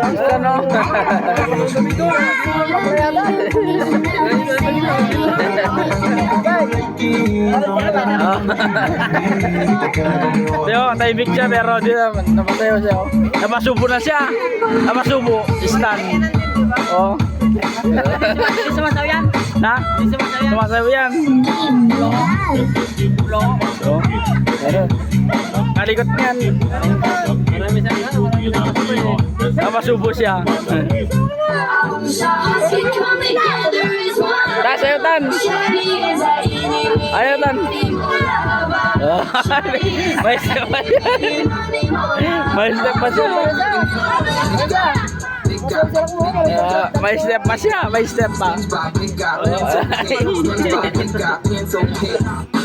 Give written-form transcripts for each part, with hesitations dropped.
Ano? Diyo, tahimik siya pero di naman napatayo siya. Napasubo na siya. Napasubo. Stan. Oh. Hindi sumasaw yan. Na? Hindi sumasaw yan. Sumasayo yan. Ulong. Oh. Kalikot niyan. Marami sa yan. Napasubo siya. Tas, ayo tan. Ayo tan. Oh, may step pa siya. May step pa siya. May step pa siya. May step pa.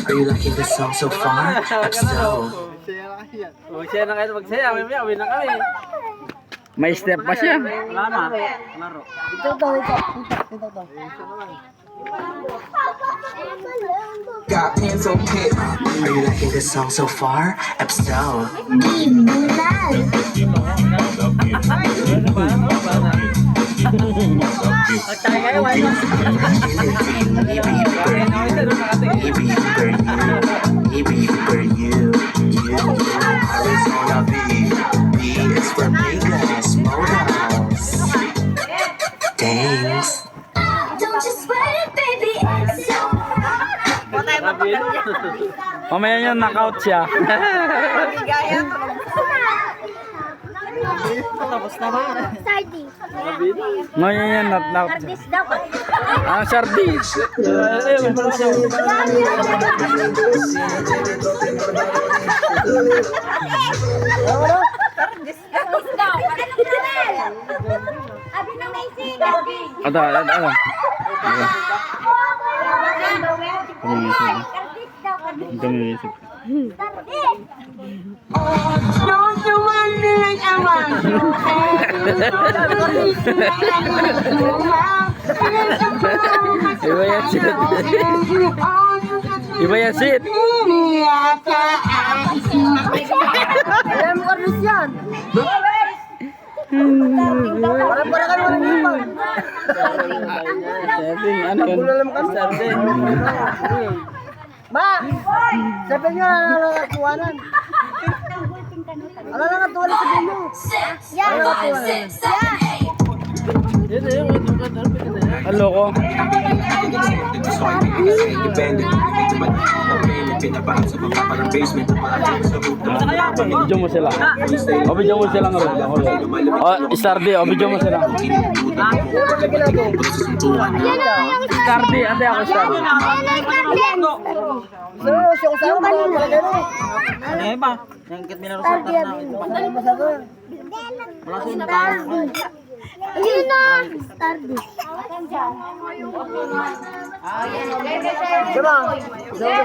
Are you liking the song so far? I'm so. Magsaya na kayo magsaya. May awin na kami. May step pa siya. Wala na. Laro. Got pencil pit. Are you liking the song so far? I'm so. Magtay kayo. Why not? Maybe for you. Always wanna be. B is for Vegas. Modals. Thanks. Don't you sweat it, baby. It's so Mamaya niya knockout siya. Tapos na ba? Sardi. Mamaya niya knockout. Sardis daw. Ang sardis. Sardis daw. Abi na may sigaw. Ito. Sardis daw. Dumisip. Sardis. Don't you wonder I want you? Iba yan shit. Iba yan shit. Alam mo Carlos yan. Para ka naman ng ibang. Ano yun? Ma! Sabi nyo na nakakuhanan. Ala na natuwala sa binyo. Halo ko. Video mo sila. O video mo sila nga. O Stardy, o video mo sila. Stardy, ate ako Stardy. Siya ko sa'yo, malagay mo. Ano yun ba? Yung kit minarosatan na. Ano masago? Wala ko yung tayo. Ayun na. Sardis. Diba? Diba?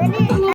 Dali.